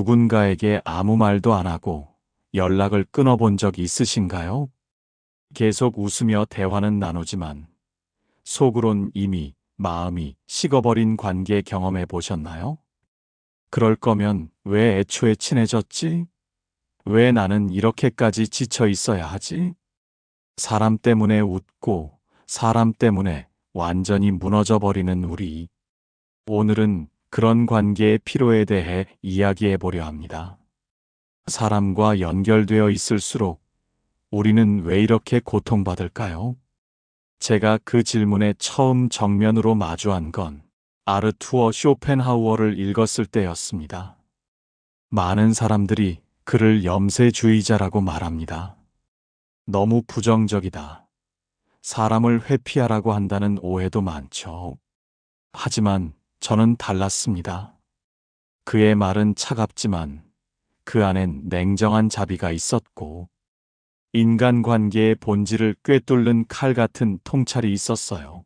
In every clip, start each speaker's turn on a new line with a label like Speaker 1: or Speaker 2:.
Speaker 1: 누군가에게 아무 말도 안 하고 연락을 끊어본 적 있으신가요? 계속 웃으며 대화는 나누지만 속으론 이미 마음이 식어버린 관계 경험해 보셨나요? 그럴 거면 왜 애초에 친해졌지? 왜 나는 이렇게까지 지쳐 있어야 하지? 사람 때문에 웃고 사람 때문에 완전히 무너져 버리는 우리. 오늘은 그런 관계의 피로에 대해 이야기해 보려 합니다. 사람과 연결되어 있을수록 우리는 왜 이렇게 고통받을까요? 제가 그 질문에 처음 정면으로 마주한 건 아르투어 쇼펜하우어를 읽었을 때였습니다. 많은 사람들이 그를 염세주의자라고 말합니다. 너무 부정적이다. 사람을 회피하라고 한다는 오해도 많죠. 하지만 저는 달랐습니다. 그의 말은 차갑지만 그 안엔 냉정한 자비가 있었고 인간관계의 본질을 꿰뚫는 칼 같은 통찰이 있었어요.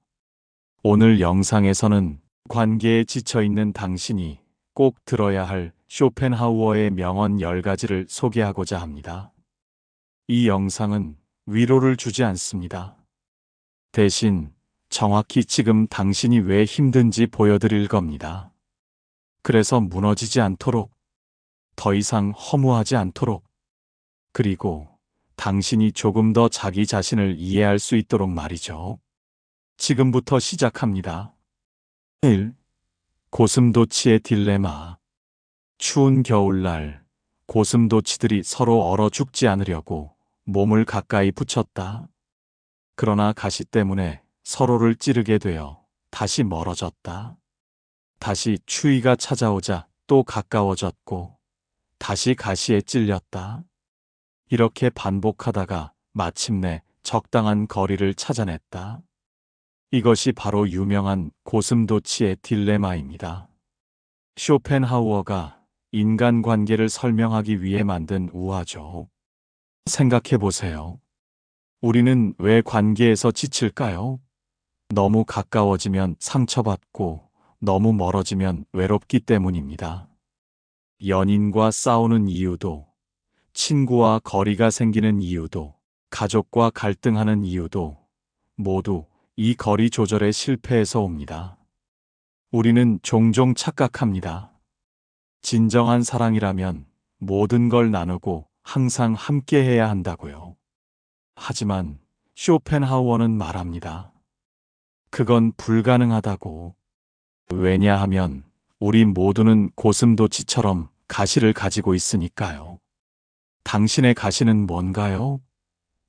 Speaker 1: 오늘 영상에서는 관계에 지쳐있는 당신이 꼭 들어야 할 쇼펜하우어의 명언 10가지를 소개하고자 합니다. 이 영상은 위로를 주지 않습니다. 대신 정확히 지금 당신이 왜 힘든지 보여드릴 겁니다. 그래서 무너지지 않도록, 더 이상 허무하지 않도록, 그리고 당신이 조금 더 자기 자신을 이해할 수 있도록 말이죠. 지금부터 시작합니다. 1. 고슴도치의 딜레마. 추운 겨울날, 고슴도치들이 서로 얼어 죽지 않으려고 몸을 가까이 붙였다. 그러나 가시 때문에 서로를 찌르게 되어 다시 멀어졌다. 다시 추위가 찾아오자 또 가까워졌고 다시 가시에 찔렸다. 이렇게 반복하다가 마침내 적당한 거리를 찾아냈다. 이것이 바로 유명한 고슴도치의 딜레마입니다. 쇼펜하우어가 인간관계를 설명하기 위해 만든 우화죠. 생각해 보세요. 우리는 왜 관계에서 지칠까요? 너무 가까워지면 상처받고 너무 멀어지면 외롭기 때문입니다. 연인과 싸우는 이유도, 친구와 거리가 생기는 이유도, 가족과 갈등하는 이유도 모두 이 거리 조절의 실패에서 옵니다. 우리는 종종 착각합니다. 진정한 사랑이라면 모든 걸 나누고 항상 함께 해야 한다고요. 하지만 쇼펜하우어는 말합니다. 그건 불가능하다고. 왜냐하면 우리 모두는 고슴도치처럼 가시를 가지고 있으니까요. 당신의 가시는 뭔가요?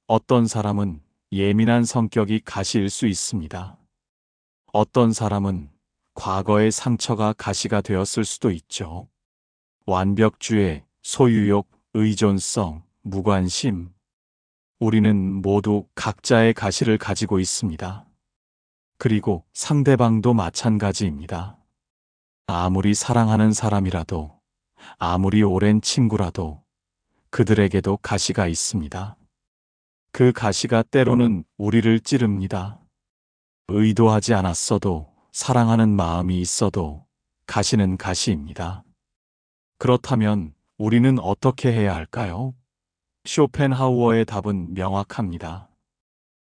Speaker 1: 어떤 사람은 예민한 성격이 가시일 수 있습니다. 어떤 사람은 과거의 상처가 가시가 되었을 수도 있죠. 완벽주의, 소유욕, 의존성, 무관심. 우리는 모두 각자의 가시를 가지고 있습니다. 그리고 상대방도 마찬가지입니다. 아무리 사랑하는 사람이라도, 아무리 오랜 친구라도 그들에게도 가시가 있습니다. 그 가시가 때로는 우리를 찌릅니다. 의도하지 않았어도, 사랑하는 마음이 있어도 가시는 가시입니다. 그렇다면 우리는 어떻게 해야 할까요? 쇼펜하우어의 답은 명확합니다.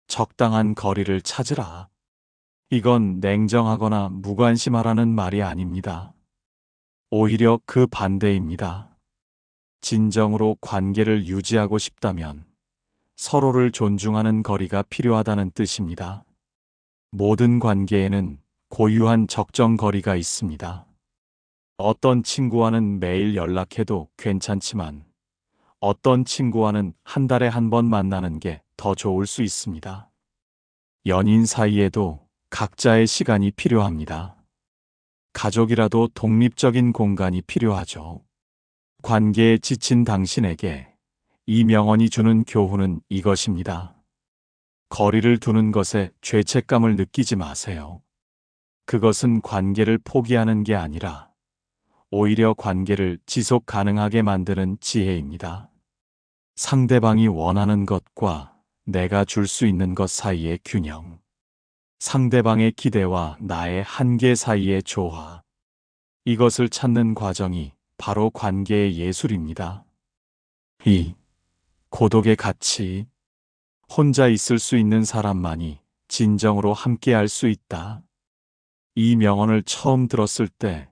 Speaker 1: 적당한 거리를 찾으라. 이건 냉정하거나 무관심하라는 말이 아닙니다. 오히려 그 반대입니다. 진정으로 관계를 유지하고 싶다면 서로를 존중하는 거리가 필요하다는 뜻입니다. 모든 관계에는 고유한 적정 거리가 있습니다. 어떤 친구와는 매일 연락해도 괜찮지만 어떤 친구와는 한 달에 한 번 만나는 게 더 좋을 수 있습니다. 연인 사이에도 각자의 시간이 필요합니다. 가족이라도 독립적인 공간이 필요하죠. 관계에 지친 당신에게 이 명언이 주는 교훈은 이것입니다. 거리를 두는 것에 죄책감을 느끼지 마세요. 그것은 관계를 포기하는 게 아니라 오히려 관계를 지속 가능하게 만드는 지혜입니다. 상대방이 원하는 것과 내가 줄 수 있는 것 사이의 균형. 상대방의 기대와 나의 한계 사이의 조화. 이것을 찾는 과정이 바로 관계의 예술입니다. 2. 고독의 가치. 혼자 있을 수 있는 사람만이 진정으로 함께할 수 있다. 이 명언을 처음 들었을 때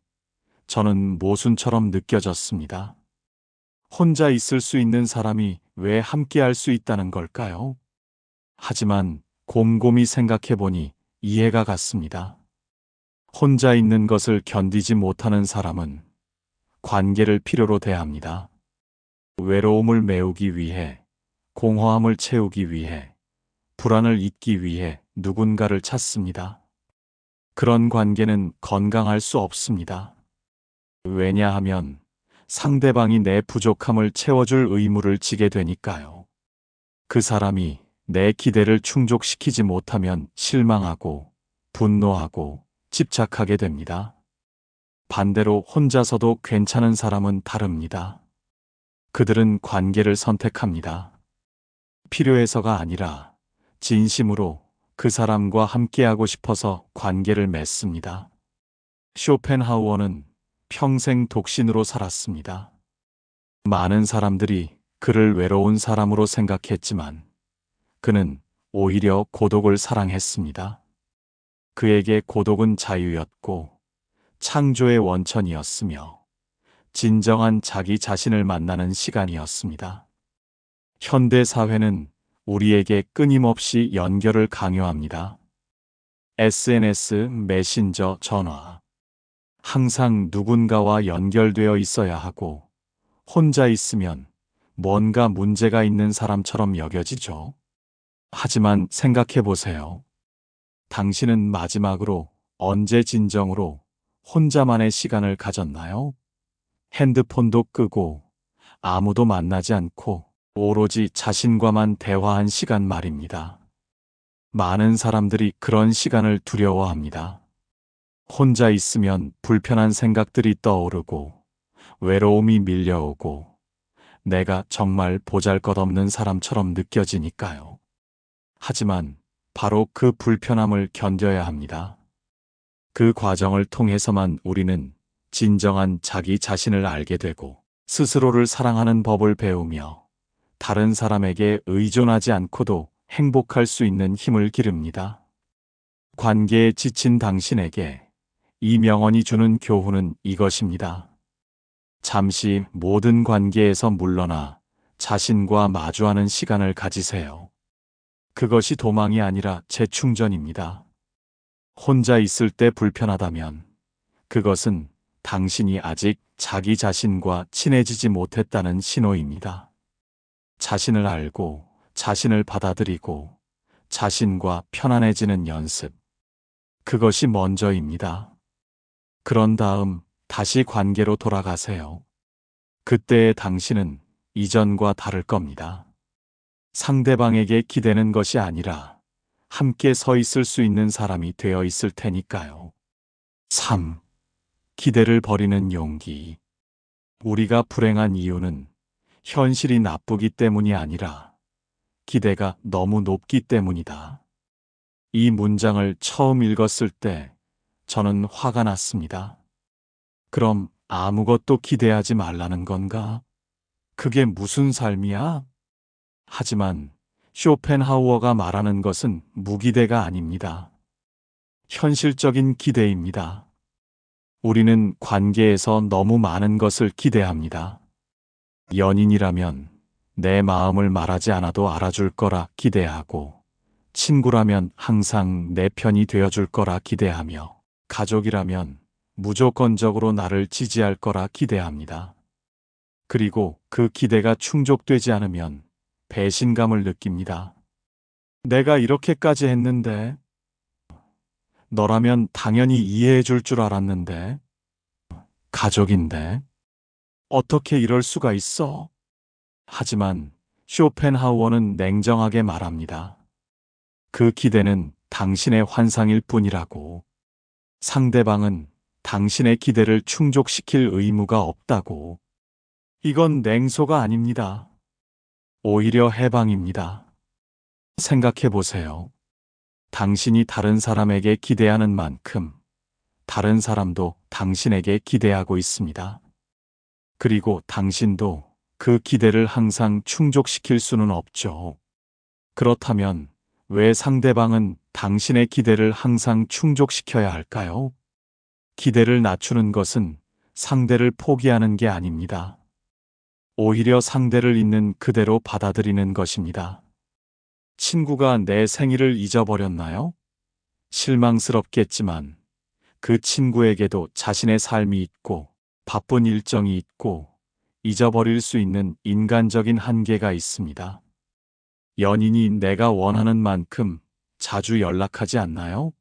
Speaker 1: 저는 모순처럼 느껴졌습니다. 혼자 있을 수 있는 사람이 왜 함께할 수 있다는 걸까요? 하지만 곰곰이 생각해보니 이해가 갔습니다. 혼자 있는 것을 견디지 못하는 사람은 관계를 필요로 대합니다. 외로움을 메우기 위해, 공허함을 채우기 위해, 불안을 잊기 위해 누군가를 찾습니다. 그런 관계는 건강할 수 없습니다. 왜냐하면 상대방이 내 부족함을 채워줄 의무를 지게 되니까요. 그 사람이 내 기대를 충족시키지 못하면 실망하고, 분노하고, 집착하게 됩니다. 반대로 혼자서도 괜찮은 사람은 다릅니다. 그들은 관계를 선택합니다. 필요해서가 아니라 진심으로 그 사람과 함께하고 싶어서 관계를 맺습니다. 쇼펜하우어는 평생 독신으로 살았습니다. 많은 사람들이 그를 외로운 사람으로 생각했지만 그는 오히려 고독을 사랑했습니다. 그에게 고독은 자유였고 창조의 원천이었으며 진정한 자기 자신을 만나는 시간이었습니다. 현대 사회는 우리에게 끊임없이 연결을 강요합니다. SNS, 메신저, 전화. 항상 누군가와 연결되어 있어야 하고 혼자 있으면 뭔가 문제가 있는 사람처럼 여겨지죠. 하지만 생각해 보세요. 당신은 마지막으로 언제 진정으로 혼자만의 시간을 가졌나요? 핸드폰도 끄고 아무도 만나지 않고 오로지 자신과만 대화한 시간 말입니다. 많은 사람들이 그런 시간을 두려워합니다. 혼자 있으면 불편한 생각들이 떠오르고 외로움이 밀려오고 내가 정말 보잘것없는 사람처럼 느껴지니까요. 하지만 바로 그 불편함을 견뎌야 합니다. 그 과정을 통해서만 우리는 진정한 자기 자신을 알게 되고 스스로를 사랑하는 법을 배우며 다른 사람에게 의존하지 않고도 행복할 수 있는 힘을 기릅니다. 관계에 지친 당신에게 이 명언이 주는 교훈은 이것입니다. 잠시 모든 관계에서 물러나 자신과 마주하는 시간을 가지세요. 그것이 도망이 아니라 재충전입니다. 혼자 있을 때 불편하다면 그것은 당신이 아직 자기 자신과 친해지지 못했다는 신호입니다. 자신을 알고 자신을 받아들이고 자신과 편안해지는 연습. 그것이 먼저입니다. 그런 다음 다시 관계로 돌아가세요. 그때의 당신은 이전과 다를 겁니다. 상대방에게 기대는 것이 아니라 함께 서 있을 수 있는 사람이 되어 있을 테니까요. 3. 기대를 버리는 용기. 우리가 불행한 이유는 현실이 나쁘기 때문이 아니라 기대가 너무 높기 때문이다. 이 문장을 처음 읽었을 때 저는 화가 났습니다. 그럼 아무것도 기대하지 말라는 건가? 그게 무슨 삶이야? 하지만 쇼펜하우어가 말하는 것은 무기대가 아닙니다. 현실적인 기대입니다. 우리는 관계에서 너무 많은 것을 기대합니다. 연인이라면 내 마음을 말하지 않아도 알아줄 거라 기대하고, 친구라면 항상 내 편이 되어줄 거라 기대하며, 가족이라면 무조건적으로 나를 지지할 거라 기대합니다. 그리고 그 기대가 충족되지 않으면 배신감을 느낍니다. 내가 이렇게까지 했는데, 너라면 당연히 이해해 줄 줄 알았는데, 가족인데, 어떻게 이럴 수가 있어? 하지만 쇼펜하우어는 냉정하게 말합니다. 그 기대는 당신의 환상일 뿐이라고. 상대방은 당신의 기대를 충족시킬 의무가 없다고. 이건 냉소가 아닙니다. 오히려 해방입니다. 생각해 보세요. 당신이 다른 사람에게 기대하는 만큼 다른 사람도 당신에게 기대하고 있습니다. 그리고 당신도 그 기대를 항상 충족시킬 수는 없죠. 그렇다면 왜 상대방은 당신의 기대를 항상 충족시켜야 할까요? 기대를 낮추는 것은 상대를 포기하는 게 아닙니다. 오히려 상대를 있는 그대로 받아들이는 것입니다. 친구가 내 생일을 잊어버렸나요? 실망스럽겠지만 그 친구에게도 자신의 삶이 있고 바쁜 일정이 있고 잊어버릴 수 있는 인간적인 한계가 있습니다. 연인이 내가 원하는 만큼 자주 연락하지 않나요?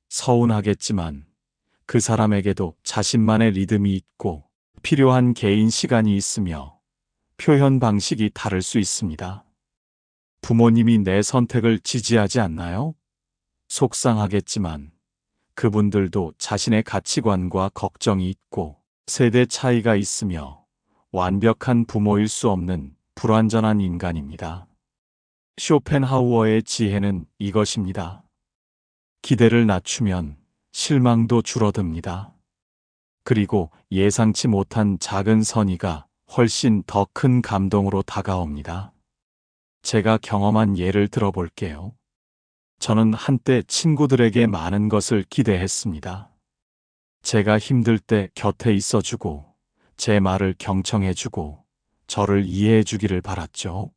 Speaker 1: 서운하겠지만 그 사람에게도 자신만의 리듬이 있고 필요한 개인 시간이 있으며 표현 방식이 다를 수 있습니다. 부모님이 내 선택을 지지하지 않나요? 속상하겠지만 그분들도 자신의 가치관과 걱정이 있고 세대 차이가 있으며 완벽한 부모일 수 없는 불완전한 인간입니다. 쇼펜하우어의 지혜는 이것입니다. 기대를 낮추면 실망도 줄어듭니다. 그리고 예상치 못한 작은 선의가 훨씬 더 큰 감동으로 다가옵니다. 제가 경험한 예를 들어볼게요. 저는 한때 친구들에게 많은 것을 기대했습니다. 제가 힘들 때 곁에 있어주고, 제 말을 경청해주고, 저를 이해해주기를 바랐죠.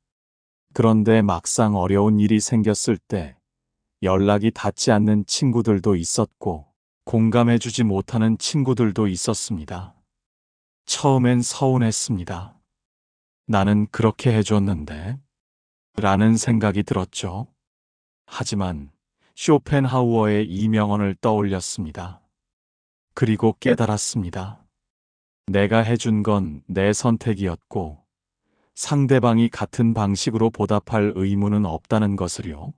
Speaker 1: 그런데 막상 어려운 일이 생겼을 때 연락이 닿지 않는 친구들도 있었고, 공감해주지 못하는 친구들도 있었습니다. 처음엔 서운했습니다. 나는 그렇게 해줬는데? 라는 생각이 들었죠. 하지만 쇼펜하우어의 이 명언을 떠올렸습니다. 그리고 깨달았습니다. 내가 해준 건 내 선택이었고 상대방이 같은 방식으로 보답할 의무는 없다는 것을요.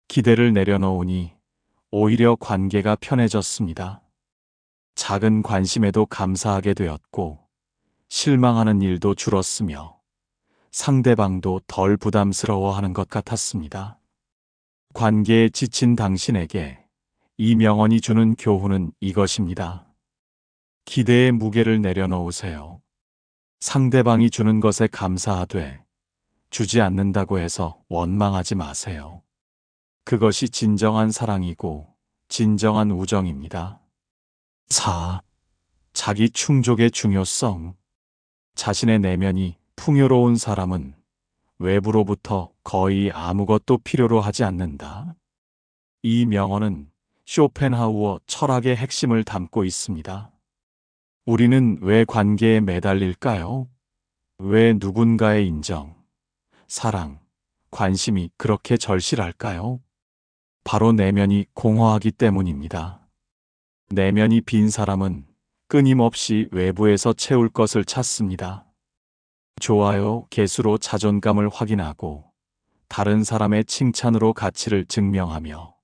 Speaker 1: 기대를 내려놓으니 오히려 관계가 편해졌습니다. 작은 관심에도 감사하게 되었고 실망하는 일도 줄었으며 상대방도 덜 부담스러워하는 것 같았습니다. 관계에 지친 당신에게 이 명언이 주는 교훈은 이것입니다. 기대의 무게를 내려놓으세요. 상대방이 주는 것에 감사하되 주지 않는다고 해서 원망하지 마세요. 그것이 진정한 사랑이고 진정한 우정입니다. 4. 자기 충족의 중요성. 자신의 내면이 풍요로운 사람은 외부로부터 거의 아무것도 필요로 하지 않는다. 이 명언은 쇼펜하우어 철학의 핵심을 담고 있습니다. 우리는 왜 관계에 매달릴까요? 왜 누군가의 인정, 사랑, 관심이 그렇게 절실할까요? 바로 내면이 공허하기 때문입니다. 내면이 빈 사람은 끊임없이 외부에서 채울 것을 찾습니다. 좋아요, 개수로 자존감을 확인하고 다른 사람의 칭찬으로 가치를 증명하며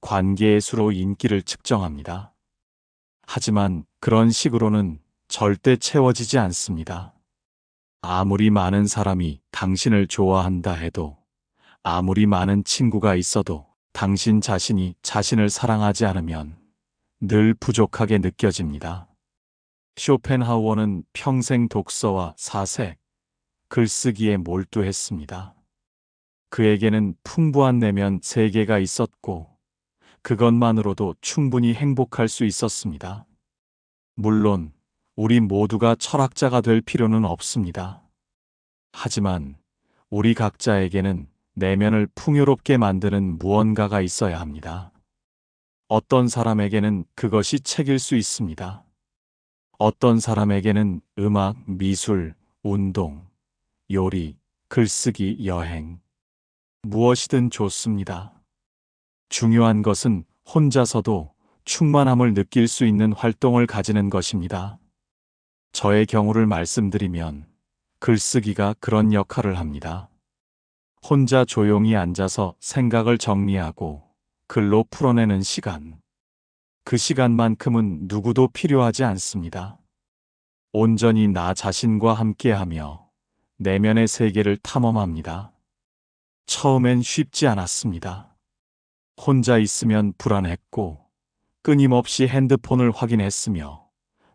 Speaker 1: 관계의 수로 인기를 측정합니다. 하지만 그런 식으로는 절대 채워지지 않습니다. 아무리 많은 사람이 당신을 좋아한다 해도, 아무리 많은 친구가 있어도 당신 자신이 자신을 사랑하지 않으면 늘 부족하게 느껴집니다. 쇼펜하우어는 평생 독서와 사색, 글쓰기에 몰두했습니다. 그에게는 풍부한 내면 세계가 있었고 그것만으로도 충분히 행복할 수 있었습니다. 물론 우리 모두가 철학자가 될 필요는 없습니다. 하지만 우리 각자에게는 내면을 풍요롭게 만드는 무언가가 있어야 합니다. 어떤 사람에게는 그것이 책일 수 있습니다. 어떤 사람에게는 음악, 미술, 운동, 요리, 글쓰기, 여행, 무엇이든 좋습니다. 중요한 것은 혼자서도 충만함을 느낄 수 있는 활동을 가지는 것입니다. 저의 경우를 말씀드리면 글쓰기가 그런 역할을 합니다. 혼자 조용히 앉아서 생각을 정리하고 글로 풀어내는 시간. 그 시간만큼은 누구도 필요하지 않습니다. 온전히 나 자신과 함께하며 내면의 세계를 탐험합니다. 처음엔 쉽지 않았습니다. 혼자 있으면 불안했고 끊임없이 핸드폰을 확인했으며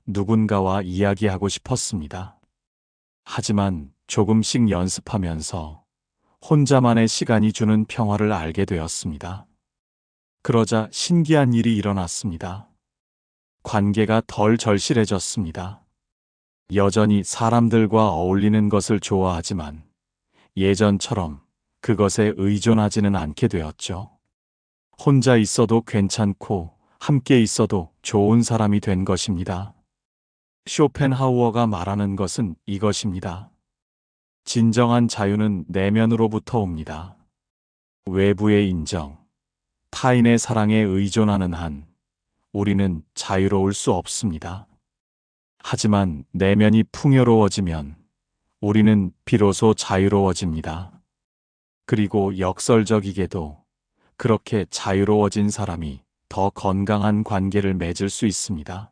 Speaker 1: 누군가와 이야기하고 싶었습니다. 하지만 조금씩 연습하면서 혼자만의 시간이 주는 평화를 알게 되었습니다. 그러자 신기한 일이 일어났습니다. 관계가 덜 절실해졌습니다. 여전히 사람들과 어울리는 것을 좋아하지만 예전처럼 그것에 의존하지는 않게 되었죠. 혼자 있어도 괜찮고 함께 있어도 좋은 사람이 된 것입니다. 쇼펜하우어가 말하는 것은 이것입니다. 진정한 자유는 내면으로부터 옵니다. 외부의 인정, 타인의 사랑에 의존하는 한 우리는 자유로울 수 없습니다. 하지만 내면이 풍요로워지면 우리는 비로소 자유로워집니다. 그리고 역설적이게도 그렇게 자유로워진 사람이 더 건강한 관계를 맺을 수 있습니다.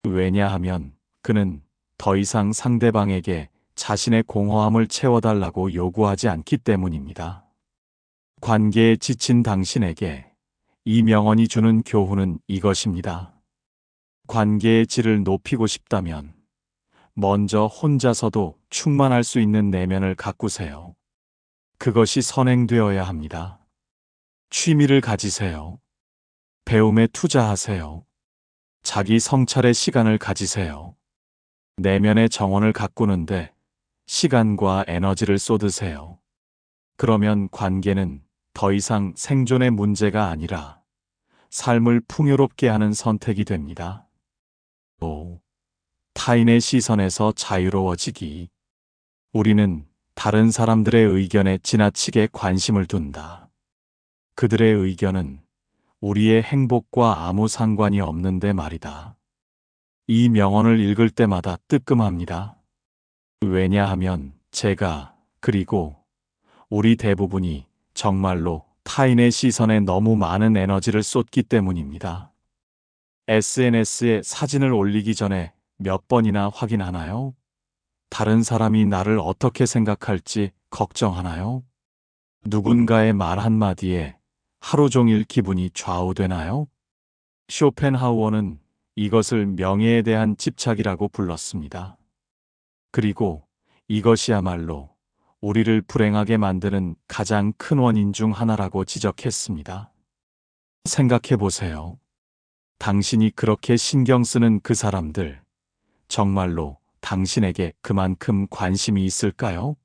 Speaker 1: 왜냐하면 그는 더 이상 상대방에게 자신의 공허함을 채워달라고 요구하지 않기 때문입니다. 관계에 지친 당신에게 이 명언이 주는 교훈은 이것입니다. 관계의 질을 높이고 싶다면 먼저 혼자서도 충만할 수 있는 내면을 가꾸세요. 그것이 선행되어야 합니다. 취미를 가지세요. 배움에 투자하세요. 자기 성찰의 시간을 가지세요. 내면의 정원을 가꾸는데 시간과 에너지를 쏟으세요. 그러면 관계는 더 이상 생존의 문제가 아니라 삶을 풍요롭게 하는 선택이 됩니다. 또 타인의 시선에서 자유로워지기. 우리는 다른 사람들의 의견에 지나치게 관심을 둔다. 그들의 의견은 우리의 행복과 아무 상관이 없는데 말이다. 이 명언을 읽을 때마다 뜨끔합니다. 왜냐하면 제가 그리고 우리 대부분이 정말로 타인의 시선에 너무 많은 에너지를 쏟기 때문입니다. SNS에 사진을 올리기 전에 몇 번이나 확인하나요? 다른 사람이 나를 어떻게 생각할지 걱정하나요? 누군가의 말 한마디에 하루 종일 기분이 좌우되나요? 쇼펜하우어는 이것을 명예에 대한 집착이라고 불렀습니다. 그리고 이것이야말로 우리를 불행하게 만드는 가장 큰 원인 중 하나라고 지적했습니다. 생각해 보세요. 당신이 그렇게 신경 쓰는 그 사람들, 정말로 당신에게 그만큼 관심이 있을까요?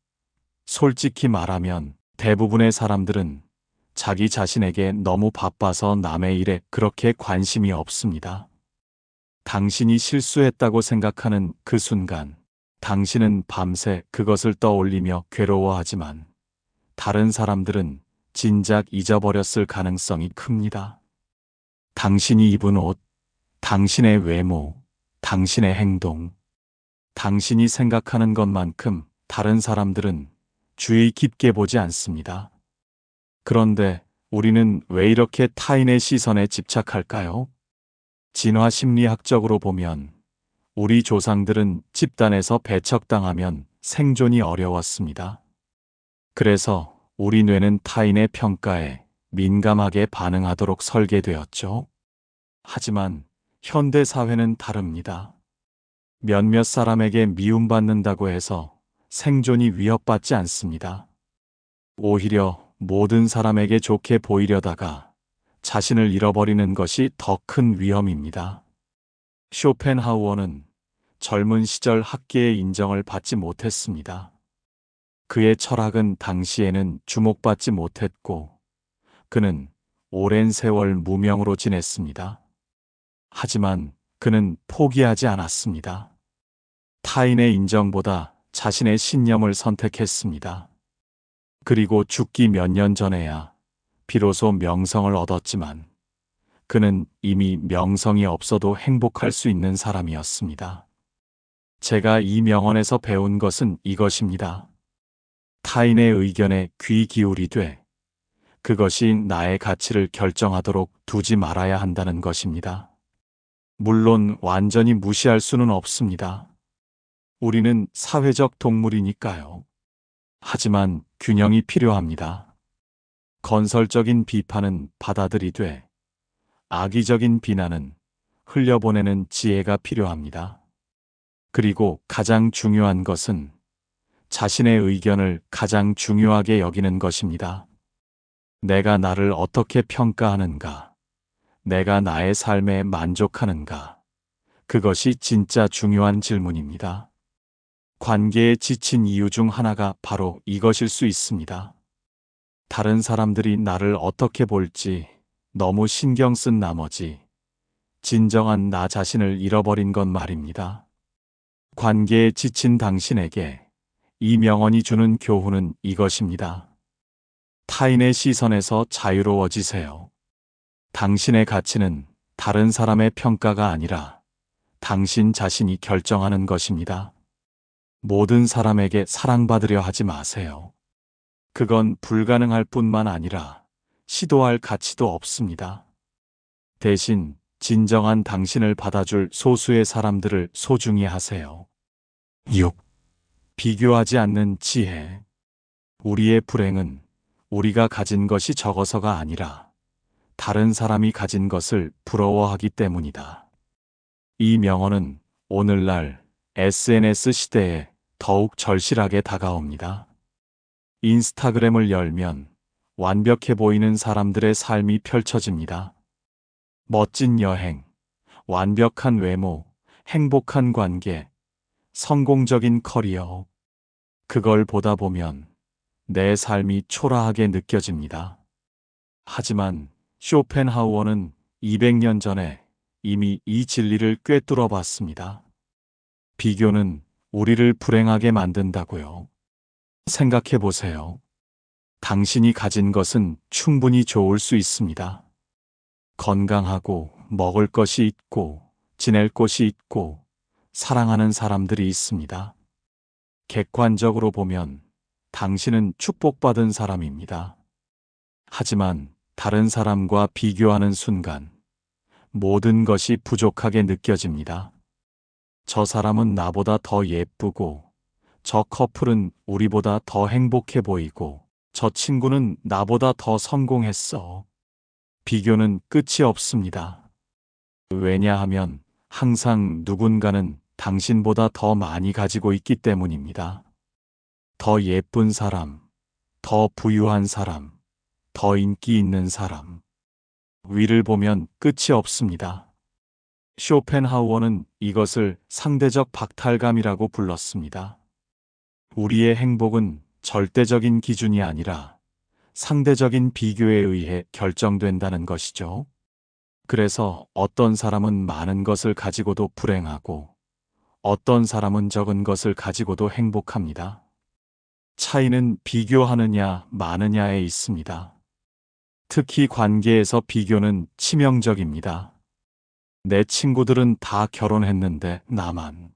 Speaker 1: 솔직히 말하면 대부분의 사람들은 자기 자신에게 너무 바빠서 남의 일에 그렇게 관심이 없습니다. 당신이 실수했다고 생각하는 그 순간, 당신은 밤새 그것을 떠올리며 괴로워하지만 다른 사람들은 진작 잊어버렸을 가능성이 큽니다. 당신이 입은 옷, 당신의 외모, 당신의 행동, 당신이 생각하는 것만큼 다른 사람들은 주의 깊게 보지 않습니다. 그런데 우리는 왜 이렇게 타인의 시선에 집착할까요? 진화 심리학적으로 보면 우리 조상들은 집단에서 배척당하면 생존이 어려웠습니다. 그래서 우리 뇌는 타인의 평가에 민감하게 반응하도록 설계되었죠. 하지만 현대 사회는 다릅니다. 몇몇 사람에게 미움받는다고 해서 생존이 위협받지 않습니다. 오히려 모든 사람에게 좋게 보이려다가 자신을 잃어버리는 것이 더 큰 위험입니다. 쇼펜하우어는 젊은 시절 학계의 인정을 받지 못했습니다. 그의 철학은 당시에는 주목받지 못했고 그는 오랜 세월 무명으로 지냈습니다. 하지만 그는 포기하지 않았습니다. 타인의 인정보다 자신의 신념을 선택했습니다. 그리고 죽기 몇 년 전에야 비로소 명성을 얻었지만 그는 이미 명성이 없어도 행복할 수 있는 사람이었습니다. 제가 이 명언에서 배운 것은 이것입니다. 타인의 의견에 귀 기울이되 그것이 나의 가치를 결정하도록 두지 말아야 한다는 것입니다. 물론 완전히 무시할 수는 없습니다. 우리는 사회적 동물이니까요. 하지만 균형이 필요합니다. 건설적인 비판은 받아들이되 악의적인 비난은 흘려보내는 지혜가 필요합니다. 그리고 가장 중요한 것은 자신의 의견을 가장 중요하게 여기는 것입니다. 내가 나를 어떻게 평가하는가? 내가 나의 삶에 만족하는가? 그것이 진짜 중요한 질문입니다. 관계에 지친 이유 중 하나가 바로 이것일 수 있습니다. 다른 사람들이 나를 어떻게 볼지 너무 신경 쓴 나머지 진정한 나 자신을 잃어버린 것 말입니다. 관계에 지친 당신에게 이 명언이 주는 교훈은 이것입니다. 타인의 시선에서 자유로워지세요. 당신의 가치는 다른 사람의 평가가 아니라 당신 자신이 결정하는 것입니다. 모든 사람에게 사랑받으려 하지 마세요. 그건 불가능할 뿐만 아니라 시도할 가치도 없습니다. 대신 진정한 당신을 받아줄 소수의 사람들을 소중히 하세요. 6. 비교하지 않는 지혜. 우리의 불행은 우리가 가진 것이 적어서가 아니라 다른 사람이 가진 것을 부러워하기 때문이다. 이 명언은 오늘날 SNS 시대에 더욱 절실하게 다가옵니다. 인스타그램을 열면 완벽해 보이는 사람들의 삶이 펼쳐집니다. 멋진 여행, 완벽한 외모, 행복한 관계, 성공적인 커리어. 그걸 보다 보면 내 삶이 초라하게 느껴집니다. 하지만 쇼펜하우어는 200년 전에 이미 이 진리를 꿰뚫어 봤습니다. 비교는 우리를 불행하게 만든다고요. 생각해 보세요. 당신이 가진 것은 충분히 좋을 수 있습니다. 건강하고 먹을 것이 있고 지낼 곳이 있고 사랑하는 사람들이 있습니다. 객관적으로 보면 당신은 축복받은 사람입니다. 하지만 다른 사람과 비교하는 순간 모든 것이 부족하게 느껴집니다. 저 사람은 나보다 더 예쁘고 저 커플은 우리보다 더 행복해 보이고 저 친구는 나보다 더 성공했어. 비교는 끝이 없습니다. 왜냐하면 항상 누군가는 당신보다 더 많이 가지고 있기 때문입니다. 더 예쁜 사람, 더 부유한 사람, 더 인기 있는 사람. 위를 보면 끝이 없습니다. 쇼펜하우어는 이것을 상대적 박탈감이라고 불렀습니다. 우리의 행복은 절대적인 기준이 아니라 상대적인 비교에 의해 결정된다는 것이죠. 그래서 어떤 사람은 많은 것을 가지고도 불행하고 어떤 사람은 적은 것을 가지고도 행복합니다. 차이는 비교하느냐 마느냐에 있습니다. 특히 관계에서 비교는 치명적입니다. 내 친구들은 다 결혼했는데 나만.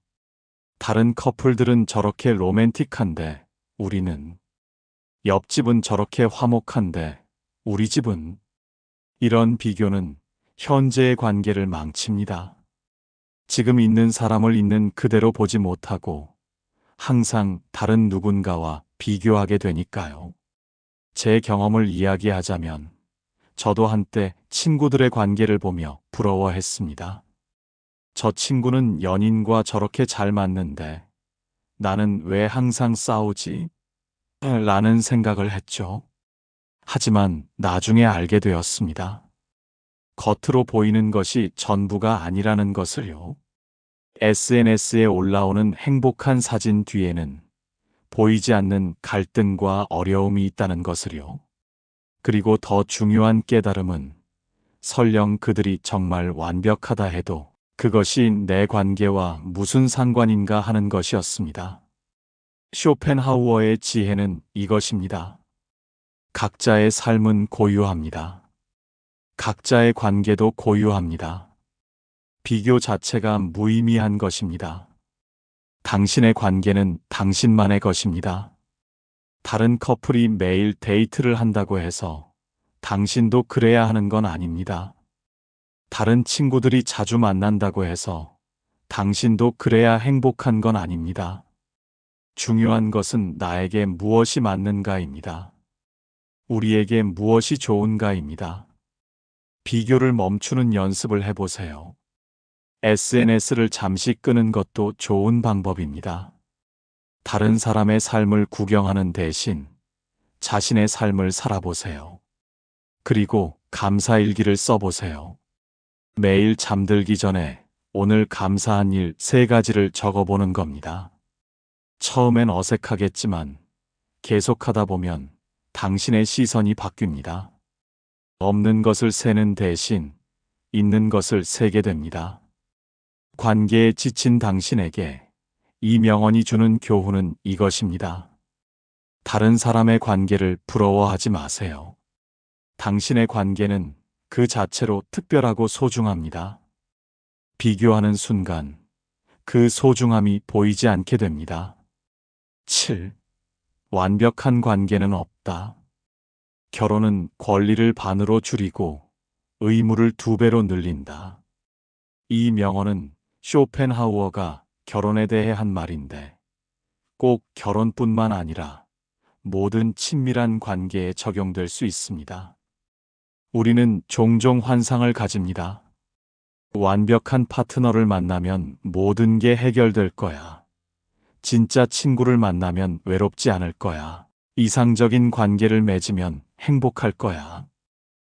Speaker 1: 다른 커플들은 저렇게 로맨틱한데 우리는. 옆집은 저렇게 화목한데 우리 집은. 이런 비교는 현재의 관계를 망칩니다. 지금 있는 사람을 있는 그대로 보지 못하고 항상 다른 누군가와 비교하게 되니까요. 제 경험을 이야기하자면 저도 한때 친구들의 관계를 보며 부러워했습니다. 저 친구는 연인과 저렇게 잘 맞는데 나는 왜 항상 싸우지? 라는 생각을 했죠. 하지만 나중에 알게 되었습니다. 겉으로 보이는 것이 전부가 아니라는 것을요. SNS에 올라오는 행복한 사진 뒤에는 보이지 않는 갈등과 어려움이 있다는 것을요. 그리고 더 중요한 깨달음은 설령 그들이 정말 완벽하다 해도 그것이 내 관계와 무슨 상관인가 하는 것이었습니다. 쇼펜하우어의 지혜는 이것입니다. 각자의 삶은 고유합니다. 각자의 관계도 고유합니다. 비교 자체가 무의미한 것입니다. 당신의 관계는 당신만의 것입니다. 다른 커플이 매일 데이트를 한다고 해서 당신도 그래야 하는 건 아닙니다. 다른 친구들이 자주 만난다고 해서 당신도 그래야 행복한 건 아닙니다. 중요한 것은 나에게 무엇이 맞는가입니다. 우리에게 무엇이 좋은가입니다. 비교를 멈추는 연습을 해보세요. SNS를 잠시 끄는 것도 좋은 방법입니다. 다른 사람의 삶을 구경하는 대신 자신의 삶을 살아보세요. 그리고 감사일기를 써보세요. 매일 잠들기 전에 오늘 감사한 일 3가지를 적어보는 겁니다. 처음엔 어색하겠지만 계속하다 보면 당신의 시선이 바뀝니다. 없는 것을 세는 대신 있는 것을 세게 됩니다. 관계에 지친 당신에게 이 명언이 주는 교훈은 이것입니다. 다른 사람의 관계를 부러워하지 마세요. 당신의 관계는 그 자체로 특별하고 소중합니다. 비교하는 순간 그 소중함이 보이지 않게 됩니다. 7. 완벽한 관계는 없다. 결혼은 권리를 반으로 줄이고 의무를 2배로 늘린다. 이 명언은 쇼펜하우어가 결혼에 대해 한 말인데 꼭 결혼뿐만 아니라 모든 친밀한 관계에 적용될 수 있습니다. 우리는 종종 환상을 가집니다. 완벽한 파트너를 만나면 모든 게 해결될 거야. 진짜 친구를 만나면 외롭지 않을 거야. 이상적인 관계를 맺으면 행복할 거야.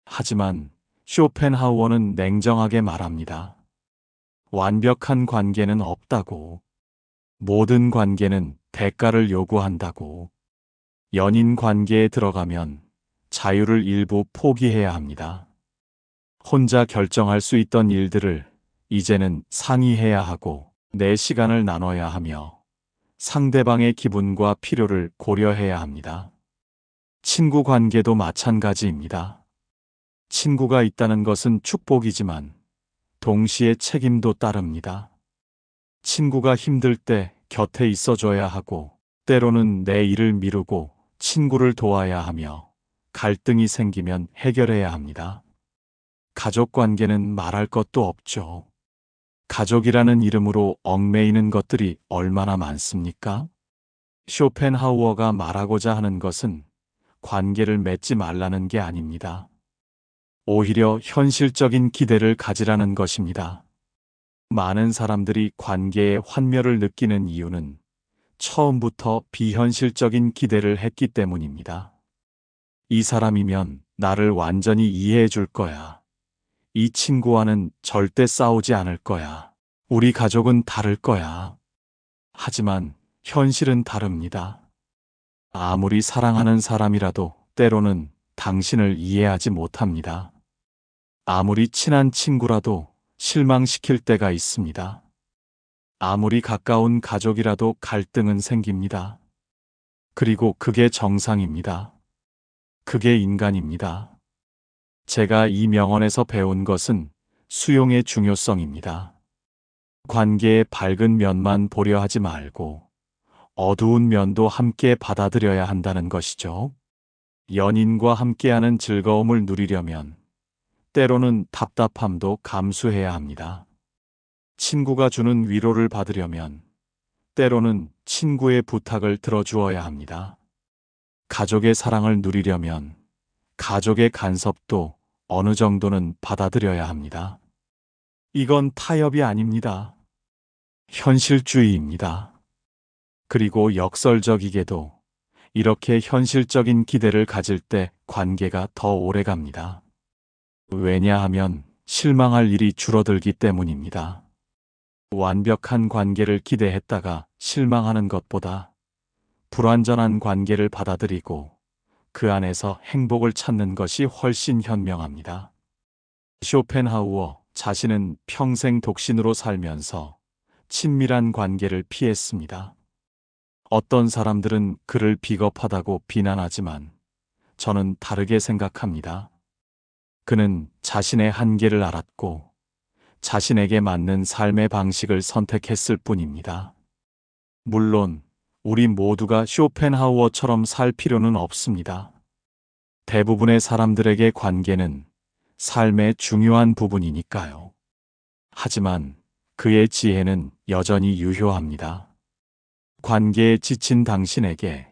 Speaker 1: 하지만 쇼펜하우어는 냉정하게 말합니다. 완벽한 관계는 없다고. 모든 관계는 대가를 요구한다고. 연인 관계에 들어가면 자유를 일부 포기해야 합니다. 혼자 결정할 수 있던 일들을 이제는 상의해야 하고 내 시간을 나눠야 하며 상대방의 기분과 필요를 고려해야 합니다. 친구 관계도 마찬가지입니다. 친구가 있다는 것은 축복이지만 동시에 책임도 따릅니다. 친구가 힘들 때 곁에 있어줘야 하고 때로는 내 일을 미루고 친구를 도와야 하며 갈등이 생기면 해결해야 합니다. 가족 관계는 말할 것도 없죠. 가족이라는 이름으로 얽매이는 것들이 얼마나 많습니까? 쇼펜하우어가 말하고자 하는 것은 관계를 맺지 말라는 게 아닙니다. 오히려 현실적인 기대를 가지라는 것입니다. 많은 사람들이 관계에 환멸을 느끼는 이유는 처음부터 비현실적인 기대를 했기 때문입니다. 이 사람이면 나를 완전히 이해해 줄 거야. 이 친구와는 절대 싸우지 않을 거야. 우리 가족은 다를 거야. 하지만 현실은 다릅니다. 아무리 사랑하는 사람이라도 때로는 당신을 이해하지 못합니다. 아무리 친한 친구라도 실망시킬 때가 있습니다. 아무리 가까운 가족이라도 갈등은 생깁니다. 그리고 그게 정상입니다. 그게 인간입니다. 제가 이 명언에서 배운 것은 수용의 중요성입니다. 관계의 밝은 면만 보려 하지 말고 어두운 면도 함께 받아들여야 한다는 것이죠. 연인과 함께하는 즐거움을 누리려면 때로는 답답함도 감수해야 합니다. 친구가 주는 위로를 받으려면 때로는 친구의 부탁을 들어주어야 합니다. 가족의 사랑을 누리려면 가족의 간섭도 어느 정도는 받아들여야 합니다. 이건 타협이 아닙니다. 현실주의입니다. 그리고 역설적이게도 이렇게 현실적인 기대를 가질 때 관계가 더 오래 갑니다. 왜냐하면 실망할 일이 줄어들기 때문입니다. 완벽한 관계를 기대했다가 실망하는 것보다 불완전한 관계를 받아들이고 그 안에서 행복을 찾는 것이 훨씬 현명합니다. 쇼펜하우어 자신은 평생 독신으로 살면서 친밀한 관계를 피했습니다. 어떤 사람들은 그를 비겁하다고 비난하지만 저는 다르게 생각합니다. 그는 자신의 한계를 알았고 자신에게 맞는 삶의 방식을 선택했을 뿐입니다. 물론 우리 모두가 쇼펜하우어처럼 살 필요는 없습니다. 대부분의 사람들에게 관계는 삶의 중요한 부분이니까요. 하지만 그의 지혜는 여전히 유효합니다. 관계에 지친 당신에게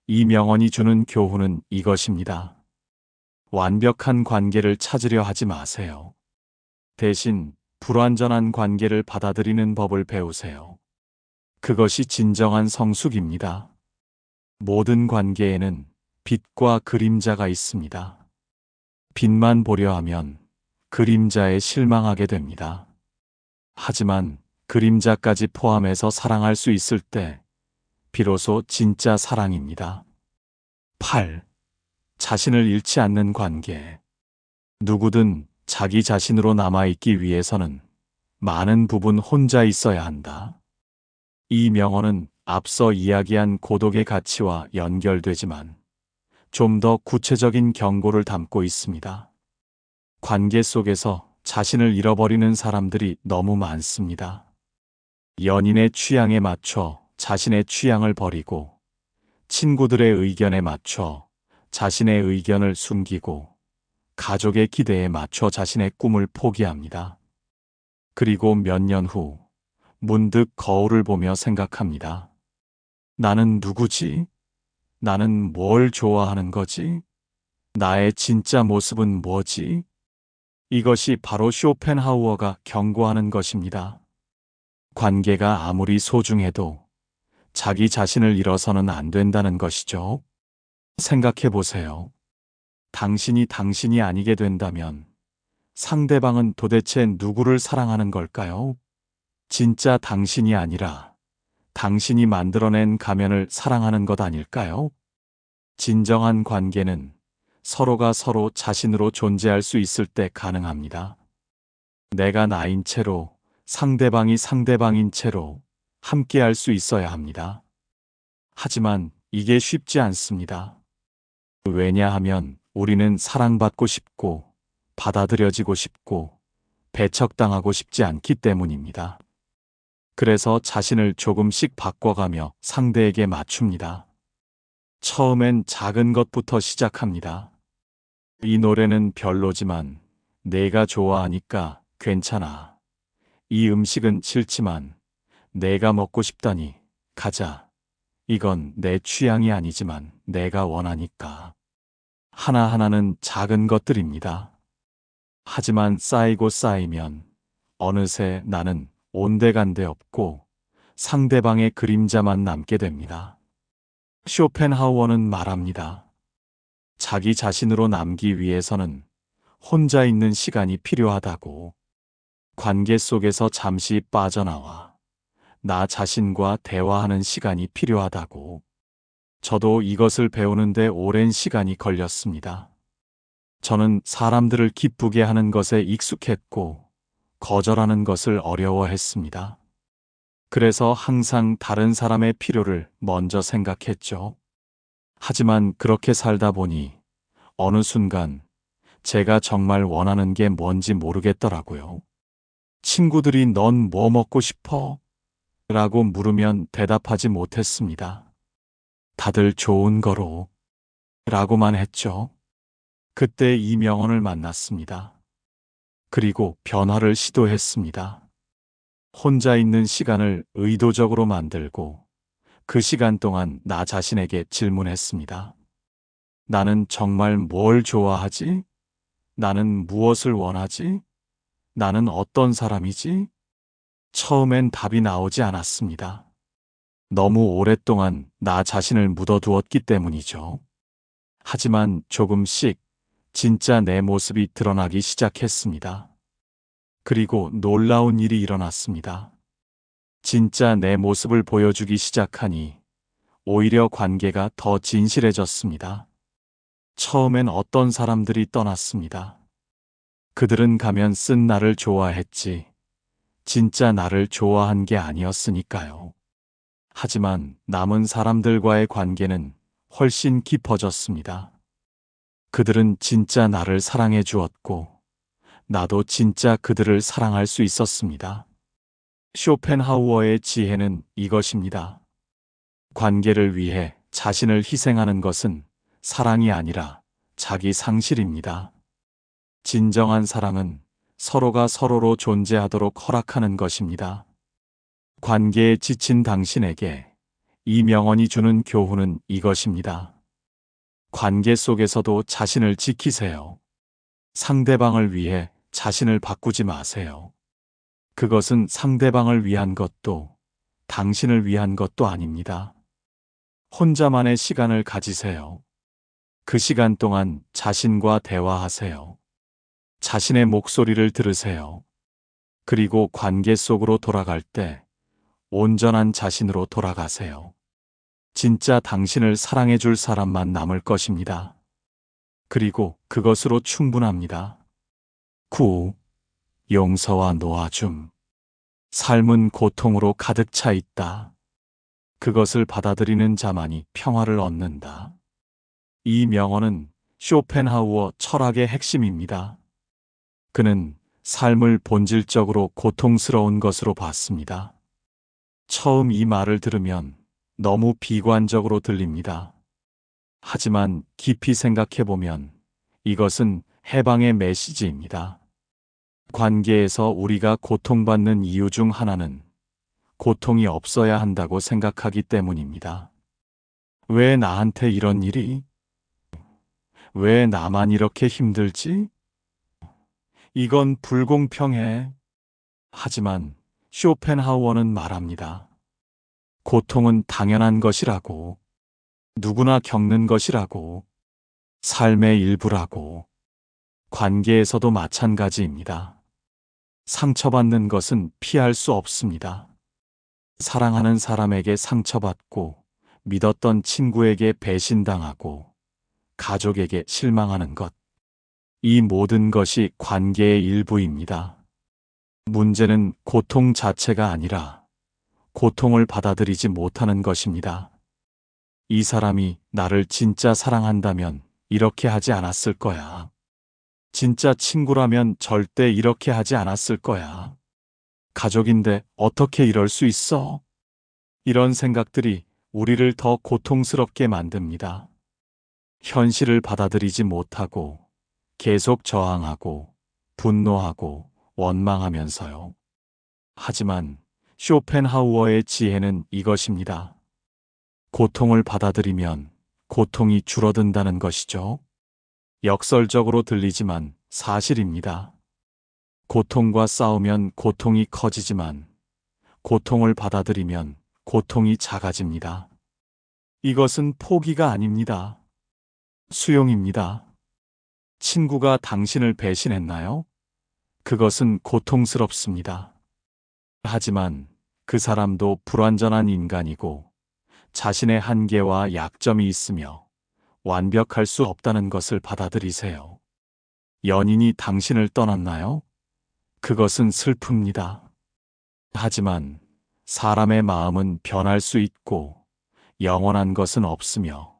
Speaker 1: 이 명언이 주는 교훈은 이것입니다. 완벽한 관계를 찾으려 하지 마세요. 대신 불완전한 관계를 받아들이는 법을 배우세요. 그것이 진정한 성숙입니다. 모든 관계에는 빛과 그림자가 있습니다. 빛만 보려 하면 그림자에 실망하게 됩니다. 하지만 그림자까지 포함해서 사랑할 수 있을 때 비로소 진짜 사랑입니다. 8. 자신을 잃지 않는 관계. 누구든 자기 자신으로 남아있기 위해서는 많은 부분 혼자 있어야 한다. 이 명언은 앞서 이야기한 고독의 가치와 연결되지만 좀 더 구체적인 경고를 담고 있습니다. 관계 속에서 자신을 잃어버리는 사람들이 너무 많습니다. 연인의 취향에 맞춰 자신의 취향을 버리고 친구들의 의견에 맞춰 자신의 의견을 숨기고 가족의 기대에 맞춰 자신의 꿈을 포기합니다. 그리고 몇 년 후 문득 거울을 보며 생각합니다. 나는 누구지? 나는 뭘 좋아하는 거지? 나의 진짜 모습은 뭐지? 이것이 바로 쇼펜하우어가 경고하는 것입니다. 관계가 아무리 소중해도 자기 자신을 잃어서는 안 된다는 것이죠. 생각해 보세요. 당신이 아니게 된다면 상대방은 도대체 누구를 사랑하는 걸까요? 진짜 당신이 아니라 당신이 만들어낸 가면을 사랑하는 것 아닐까요? 진정한 관계는 서로가 서로 자신으로 존재할 수 있을 때 가능합니다. 내가 나인 채로 상대방이 상대방인 채로 함께할 수 있어야 합니다. 하지만 이게 쉽지 않습니다. 왜냐하면 우리는 사랑받고 싶고 받아들여지고 싶고 배척당하고 싶지 않기 때문입니다. 그래서 자신을 조금씩 바꿔가며 상대에게 맞춥니다. 처음엔 작은 것부터 시작합니다. 이 노래는 별로지만 내가 좋아하니까 괜찮아. 이 음식은 싫지만 내가 먹고 싶다니 가자. 이건 내 취향이 아니지만 내가 원하니까. 하나하나는 작은 것들입니다. 하지만 쌓이고 쌓이면 어느새 나는 온데간데 없고 상대방의 그림자만 남게 됩니다. 쇼펜하우어는 말합니다. 자기 자신으로 남기 위해서는 혼자 있는 시간이 필요하다고. 관계 속에서 잠시 빠져나와 나 자신과 대화하는 시간이 필요하다고. 저도 이것을 배우는데 오랜 시간이 걸렸습니다. 저는 사람들을 기쁘게 하는 것에 익숙했고 거절하는 것을 어려워했습니다. 그래서 항상 다른 사람의 필요를 먼저 생각했죠. 하지만 그렇게 살다 보니 어느 순간 제가 정말 원하는 게 뭔지 모르겠더라고요. 친구들이 넌 뭐 먹고 싶어? 라고 물으면 대답하지 못했습니다. 다들 좋은 거로 라고만 했죠. 그때 이 명언을 만났습니다. 그리고 변화를 시도했습니다. 혼자 있는 시간을 의도적으로 만들고 그 시간 동안 나 자신에게 질문했습니다. 나는 정말 뭘 좋아하지? 나는 무엇을 원하지? 나는 어떤 사람이지? 처음엔 답이 나오지 않았습니다. 너무 오랫동안 나 자신을 묻어두었기 때문이죠. 하지만 조금씩 진짜 내 모습이 드러나기 시작했습니다. 그리고 놀라운 일이 일어났습니다. 진짜 내 모습을 보여주기 시작하니 오히려 관계가 더 진실해졌습니다. 처음엔 어떤 사람들이 떠났습니다. 그들은 가면 쓴 나를 좋아했지 진짜 나를 좋아한 게 아니었으니까요. 하지만 남은 사람들과의 관계는 훨씬 깊어졌습니다. 그들은 진짜 나를 사랑해 주었고 나도 진짜 그들을 사랑할 수 있었습니다. 쇼펜하우어의 지혜는 이것입니다. 관계를 위해 자신을 희생하는 것은 사랑이 아니라 자기 상실입니다. 진정한 사랑은 서로가 서로로 존재하도록 허락하는 것입니다. 관계에 지친 당신에게 이 명언이 주는 교훈은 이것입니다. 관계 속에서도 자신을 지키세요. 상대방을 위해 자신을 바꾸지 마세요. 그것은 상대방을 위한 것도 당신을 위한 것도 아닙니다. 혼자만의 시간을 가지세요. 그 시간 동안 자신과 대화하세요. 자신의 목소리를 들으세요. 그리고 관계 속으로 돌아갈 때 온전한 자신으로 돌아가세요. 진짜 당신을 사랑해 줄 사람만 남을 것입니다. 그리고 그것으로 충분합니다. 9. 용서와 놓아줌. 삶은 고통으로 가득 차 있다. 그것을 받아들이는 자만이 평화를 얻는다. 이 명언은 쇼펜하우어 철학의 핵심입니다. 그는 삶을 본질적으로 고통스러운 것으로 봤습니다. 처음 이 말을 들으면 너무 비관적으로 들립니다. 하지만 깊이 생각해 보면 이것은 해방의 메시지입니다. 관계에서 우리가 고통받는 이유 중 하나는 고통이 없어야 한다고 생각하기 때문입니다. 왜 나한테 이런 일이? 왜 나만 이렇게 힘들지? 이건 불공평해. 하지만 쇼펜하우어는 말합니다. 고통은 당연한 것이라고, 누구나 겪는 것이라고, 삶의 일부라고, 관계에서도 마찬가지입니다. 상처받는 것은 피할 수 없습니다. 사랑하는 사람에게 상처받고, 믿었던 친구에게 배신당하고, 가족에게 실망하는 것. 이 모든 것이 관계의 일부입니다. 문제는 고통 자체가 아니라 고통을 받아들이지 못하는 것입니다. 이 사람이 나를 진짜 사랑한다면 이렇게 하지 않았을 거야. 진짜 친구라면 절대 이렇게 하지 않았을 거야. 가족인데 어떻게 이럴 수 있어? 이런 생각들이 우리를 더 고통스럽게 만듭니다. 현실을 받아들이지 못하고 계속 저항하고 분노하고 원망하면서요. 하지만 쇼펜하우어의 지혜는 이것입니다. 고통을 받아들이면 고통이 줄어든다는 것이죠. 역설적으로 들리지만 사실입니다. 고통과 싸우면 고통이 커지지만 고통을 받아들이면 고통이 작아집니다. 이것은 포기가 아닙니다. 수용입니다. 친구가 당신을 배신했나요? 그것은 고통스럽습니다. 하지만 그 사람도 불완전한 인간이고 자신의 한계와 약점이 있으며 완벽할 수 없다는 것을 받아들이세요. 연인이 당신을 떠났나요? 그것은 슬픕니다. 하지만 사람의 마음은 변할 수 있고 영원한 것은 없으며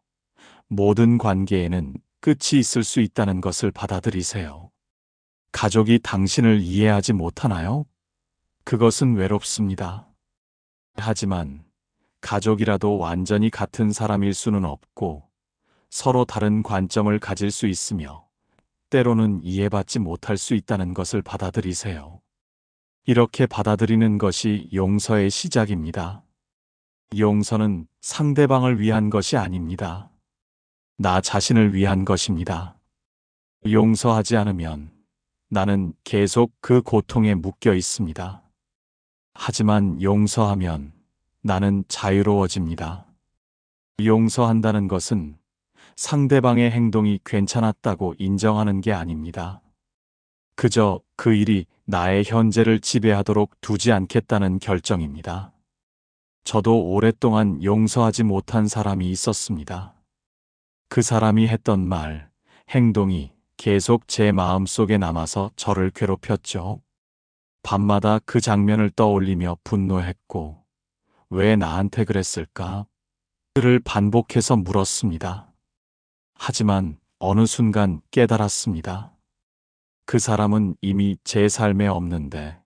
Speaker 1: 모든 관계에는 끝이 있을 수 있다는 것을 받아들이세요. 가족이 당신을 이해하지 못하나요? 그것은 외롭습니다. 하지만 가족이라도 완전히 같은 사람일 수는 없고 서로 다른 관점을 가질 수 있으며 때로는 이해받지 못할 수 있다는 것을 받아들이세요. 이렇게 받아들이는 것이 용서의 시작입니다. 용서는 상대방을 위한 것이 아닙니다. 나 자신을 위한 것입니다. 용서하지 않으면 나는 계속 그 고통에 묶여 있습니다. 하지만 용서하면 나는 자유로워집니다. 용서한다는 것은 상대방의 행동이 괜찮았다고 인정하는 게 아닙니다. 그저 그 일이 나의 현재를 지배하도록 두지 않겠다는 결정입니다. 저도 오랫동안 용서하지 못한 사람이 있었습니다. 그 사람이 했던 말, 행동이 계속 제 마음속에 남아서 저를 괴롭혔죠. 밤마다 그 장면을 떠올리며 분노했고, 왜 나한테 그랬을까? 그를 반복해서 물었습니다. 하지만 어느 순간 깨달았습니다. 그 사람은 이미 제 삶에 없는데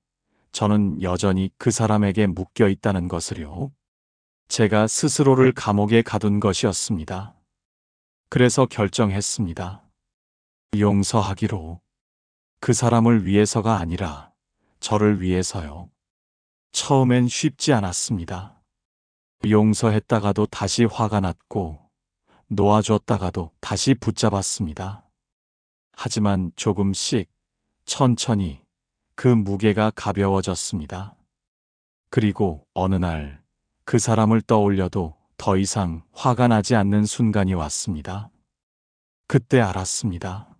Speaker 1: 저는 여전히 그 사람에게 묶여 있다는 것을요. 제가 스스로를 감옥에 가둔 것이었습니다. 그래서 결정했습니다. 용서하기로. 그 사람을 위해서가 아니라 저를 위해서요. 처음엔 쉽지 않았습니다. 용서했다가도 다시 화가 났고 놓아줬다가도 다시 붙잡았습니다. 하지만 조금씩 천천히 그 무게가 가벼워졌습니다. 그리고 어느 날 그 사람을 떠올려도 더 이상 화가 나지 않는 순간이 왔습니다. 그때 알았습니다.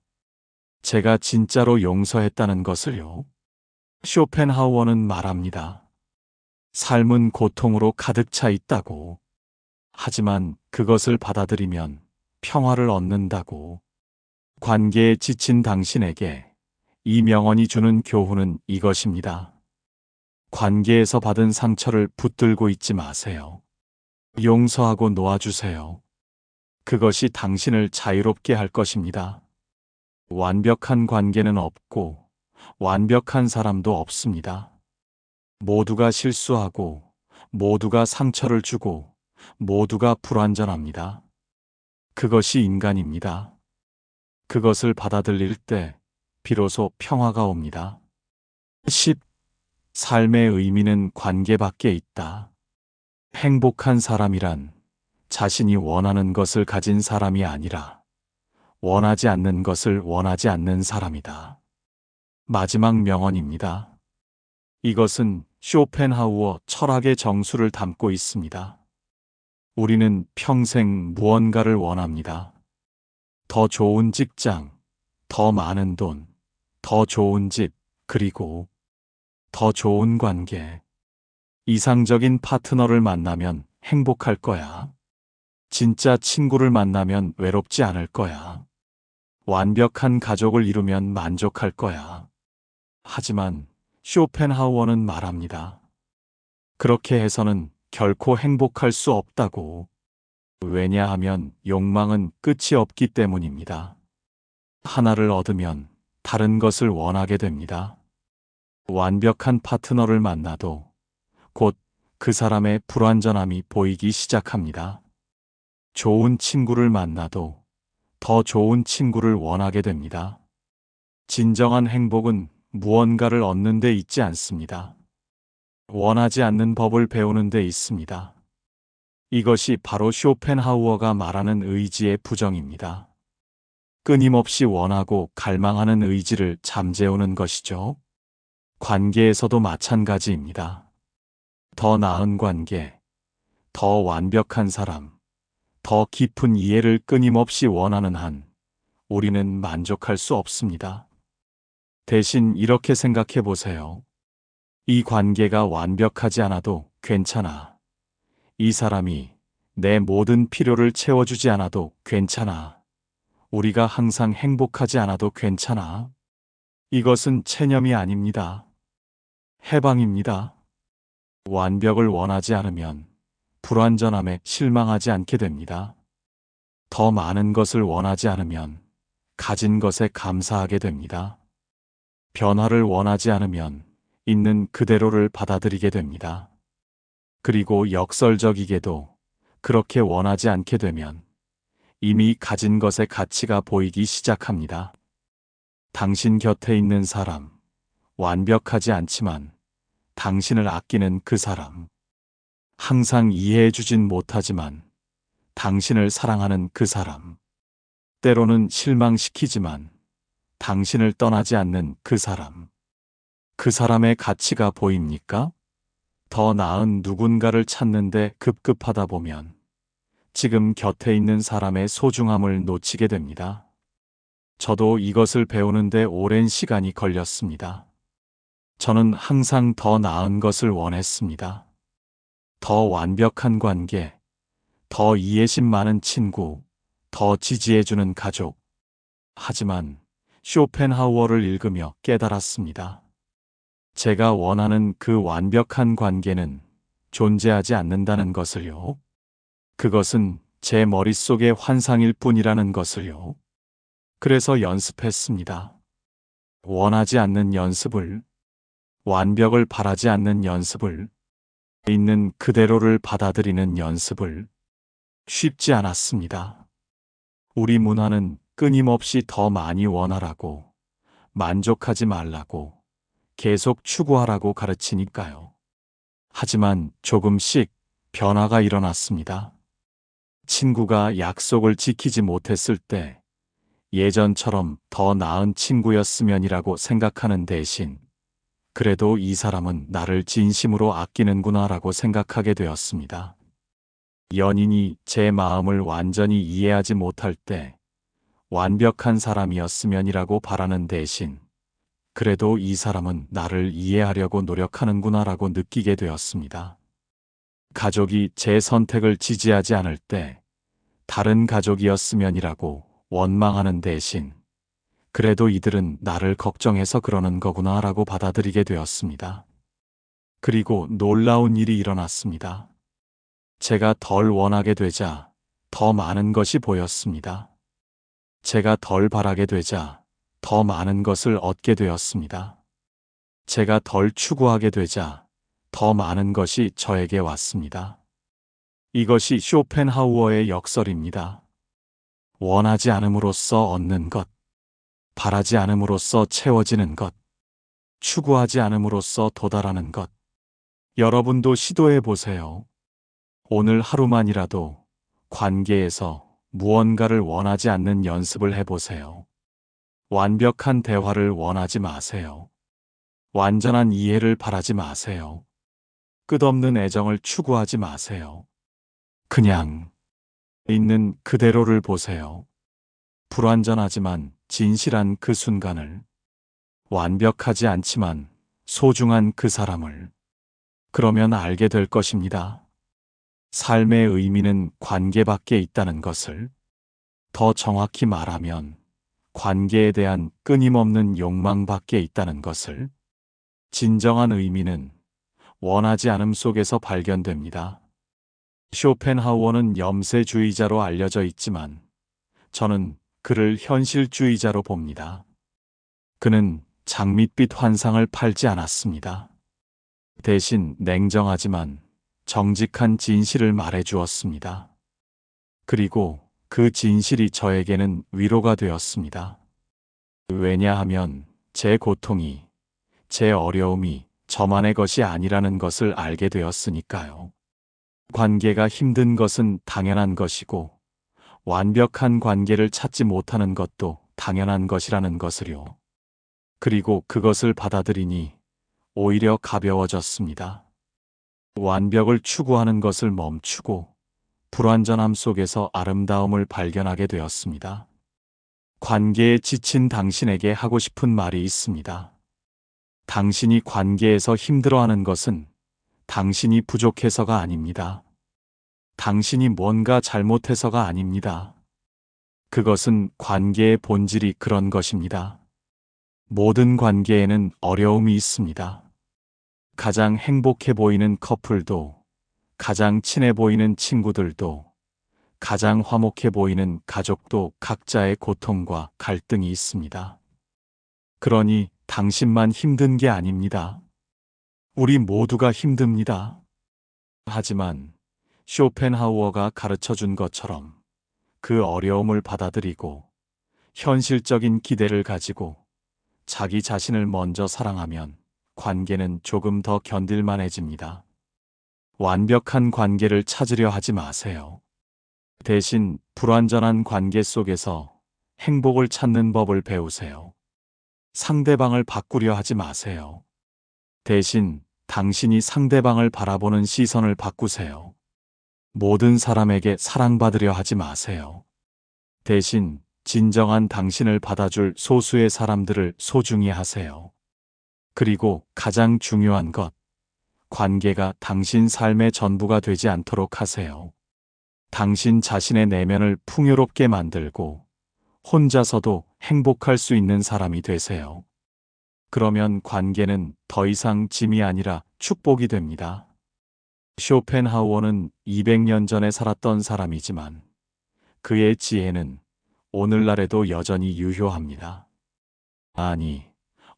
Speaker 1: 제가 진짜로 용서했다는 것을요. 쇼펜하우어는 말합니다. 삶은 고통으로 가득 차 있다고. 하지만 그것을 받아들이면 평화를 얻는다고. 관계에 지친 당신에게 이 명언이 주는 교훈은 이것입니다. 관계에서 받은 상처를 붙들고 있지 마세요. 용서하고 놓아주세요. 그것이 당신을 자유롭게 할 것입니다. 완벽한 관계는 없고 완벽한 사람도 없습니다. 모두가 실수하고 모두가 상처를 주고 모두가 불완전합니다. 그것이 인간입니다. 그것을 받아들일 때 비로소 평화가 옵니다. 10. 삶의 의미는 관계 밖에 있다. 행복한 사람이란 자신이 원하는 것을 가진 사람이 아니라 원하지 않는 것을 원하지 않는 사람이다. 마지막 명언입니다. 이것은 쇼펜하우어 철학의 정수를 담고 있습니다. 우리는 평생 무언가를 원합니다. 더 좋은 직장, 더 많은 돈, 더 좋은 집, 그리고 더 좋은 관계. 이상적인 파트너를 만나면 행복할 거야. 진짜 친구를 만나면 외롭지 않을 거야. 완벽한 가족을 이루면 만족할 거야. 하지만 쇼펜하우어는 말합니다. 그렇게 해서는 결코 행복할 수 없다고. 왜냐하면 욕망은 끝이 없기 때문입니다. 하나를 얻으면 다른 것을 원하게 됩니다. 완벽한 파트너를 만나도 곧 그 사람의 불완전함이 보이기 시작합니다. 좋은 친구를 만나도 더 좋은 친구를 원하게 됩니다. 진정한 행복은 무언가를 얻는 데 있지 않습니다. 원하지 않는 법을 배우는 데 있습니다. 이것이 바로 쇼펜하우어가 말하는 의지의 부정입니다. 끊임없이 원하고 갈망하는 의지를 잠재우는 것이죠. 관계에서도 마찬가지입니다. 더 나은 관계, 더 완벽한 사람, 더 깊은 이해를 끊임없이 원하는 한 우리는 만족할 수 없습니다. 대신 이렇게 생각해 보세요. 이 관계가 완벽하지 않아도 괜찮아. 이 사람이 내 모든 필요를 채워주지 않아도 괜찮아. 우리가 항상 행복하지 않아도 괜찮아. 이것은 체념이 아닙니다. 해방입니다. 완벽을 원하지 않으면 불완전함에 실망하지 않게 됩니다. 더 많은 것을 원하지 않으면 가진 것에 감사하게 됩니다. 변화를 원하지 않으면 있는 그대로를 받아들이게 됩니다. 그리고 역설적이게도 그렇게 원하지 않게 되면 이미 가진 것의 가치가 보이기 시작합니다. 당신 곁에 있는 사람, 완벽하지 않지만 당신을 아끼는 그 사람, 항상 이해해주진 못하지만 당신을 사랑하는 그 사람, 때로는 실망시키지만 당신을 떠나지 않는 그 사람, 그 사람의 가치가 보입니까? 더 나은 누군가를 찾는데 급급하다 보면 지금 곁에 있는 사람의 소중함을 놓치게 됩니다. 저도 이것을 배우는데 오랜 시간이 걸렸습니다. 저는 항상 더 나은 것을 원했습니다. 더 완벽한 관계, 더 이해심 많은 친구, 더 지지해주는 가족. 하지만 쇼펜하우어를 읽으며 깨달았습니다. 제가 원하는 그 완벽한 관계는 존재하지 않는다는 것을요. 그것은 제 머릿속의 환상일 뿐이라는 것을요. 그래서 연습했습니다. 원하지 않는 연습을, 완벽을 바라지 않는 연습을, 있는 그대로를 받아들이는 연습을. 쉽지 않았습니다. 우리 문화는 끊임없이 더 많이 원하라고, 만족하지 말라고, 계속 추구하라고 가르치니까요. 하지만 조금씩 변화가 일어났습니다. 친구가 약속을 지키지 못했을 때 예전처럼 더 나은 친구였으면이라고 생각하는 대신 그래도 이 사람은 나를 진심으로 아끼는구나라고 생각하게 되었습니다. 연인이 제 마음을 완전히 이해하지 못할 때 완벽한 사람이었으면이라고 바라는 대신 그래도 이 사람은 나를 이해하려고 노력하는구나라고 느끼게 되었습니다. 가족이 제 선택을 지지하지 않을 때 다른 가족이었으면이라고 원망하는 대신 그래도 이들은 나를 걱정해서 그러는 거구나라고 받아들이게 되었습니다. 그리고 놀라운 일이 일어났습니다. 제가 덜 원하게 되자 더 많은 것이 보였습니다. 제가 덜 바라게 되자 더 많은 것을 얻게 되었습니다. 제가 덜 추구하게 되자 더 많은 것이 저에게 왔습니다. 이것이 쇼펜하우어의 역설입니다. 원하지 않음으로써 얻는 것, 바라지 않음으로써 채워지는 것, 추구하지 않음으로써 도달하는 것. 여러분도 시도해 보세요. 오늘 하루만이라도 관계에서 무언가를 원하지 않는 연습을 해보세요. 완벽한 대화를 원하지 마세요. 완전한 이해를 바라지 마세요. 끝없는 애정을 추구하지 마세요. 그냥 있는 그대로를 보세요. 불완전하지만 진실한 그 순간을, 완벽하지 않지만 소중한 그 사람을. 그러면 알게 될 것입니다. 삶의 의미는 관계 밖에 있다는 것을. 더 정확히 말하면 관계에 대한 끊임없는 욕망 밖에 있다는 것을. 진정한 의미는 원하지 않음 속에서 발견됩니다. 쇼펜하우어는 염세주의자로 알려져 있지만 저는 그를 현실주의자로 봅니다. 그는 장밋빛 환상을 팔지 않았습니다. 대신 냉정하지만 정직한 진실을 말해 주었습니다. 그리고 그 진실이 저에게는 위로가 되었습니다. 왜냐하면 제 고통이, 제 어려움이 저만의 것이 아니라는 것을 알게 되었으니까요. 관계가 힘든 것은 당연한 것이고 완벽한 관계를 찾지 못하는 것도 당연한 것이라는 것을요. 그리고 그것을 받아들이니 오히려 가벼워졌습니다. 완벽을 추구하는 것을 멈추고 불완전함 속에서 아름다움을 발견하게 되었습니다. 관계에 지친 당신에게 하고 싶은 말이 있습니다. 당신이 관계에서 힘들어하는 것은 당신이 부족해서가 아닙니다. 당신이 뭔가 잘못해서가 아닙니다. 그것은 관계의 본질이 그런 것입니다. 모든 관계에는 어려움이 있습니다. 가장 행복해 보이는 커플도, 가장 친해 보이는 친구들도, 가장 화목해 보이는 가족도 각자의 고통과 갈등이 있습니다. 그러니 당신만 힘든 게 아닙니다. 우리 모두가 힘듭니다. 하지만 쇼펜하우어가 가르쳐 준 것처럼 그 어려움을 받아들이고 현실적인 기대를 가지고 자기 자신을 먼저 사랑하면 관계는 조금 더 견딜만해집니다. 완벽한 관계를 찾으려 하지 마세요. 대신 불완전한 관계 속에서 행복을 찾는 법을 배우세요. 상대방을 바꾸려 하지 마세요. 대신 당신이 상대방을 바라보는 시선을 바꾸세요. 모든 사람에게 사랑받으려 하지 마세요. 대신 진정한 당신을 받아줄 소수의 사람들을 소중히 하세요. 그리고 가장 중요한 것, 관계가 당신 삶의 전부가 되지 않도록 하세요. 당신 자신의 내면을 풍요롭게 만들고 혼자서도 행복할 수 있는 사람이 되세요. 그러면 관계는 더 이상 짐이 아니라 축복이 됩니다. 쇼펜하우어는 200년 전에 살았던 사람이지만 그의 지혜는 오늘날에도 여전히 유효합니다. 아니,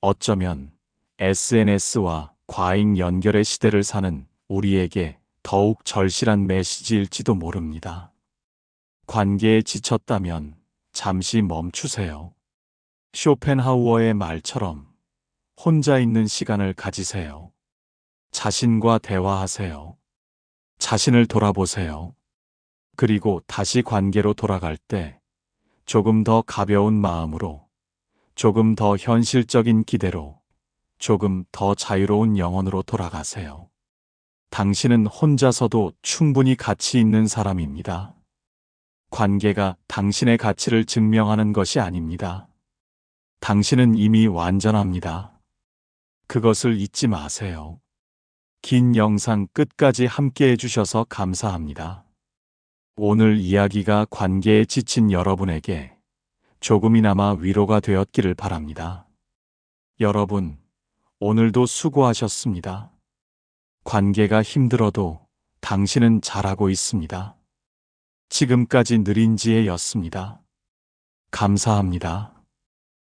Speaker 1: 어쩌면 SNS와 과잉 연결의 시대를 사는 우리에게 더욱 절실한 메시지일지도 모릅니다. 관계에 지쳤다면 잠시 멈추세요. 쇼펜하우어의 말처럼 혼자 있는 시간을 가지세요. 자신과 대화하세요. 자신을 돌아보세요. 그리고 다시 관계로 돌아갈 때 조금 더 가벼운 마음으로, 조금 더 현실적인 기대로, 조금 더 자유로운 영혼으로 돌아가세요. 당신은 혼자서도 충분히 가치 있는 사람입니다. 관계가 당신의 가치를 증명하는 것이 아닙니다. 당신은 이미 완전합니다. 그것을 잊지 마세요. 긴 영상 끝까지 함께 해주셔서 감사합니다. 오늘 이야기가 관계에 지친 여러분에게 조금이나마 위로가 되었기를 바랍니다. 여러분, 오늘도 수고하셨습니다. 관계가 힘들어도 당신은 잘하고 있습니다. 지금까지 느린지혜였습니다. 감사합니다.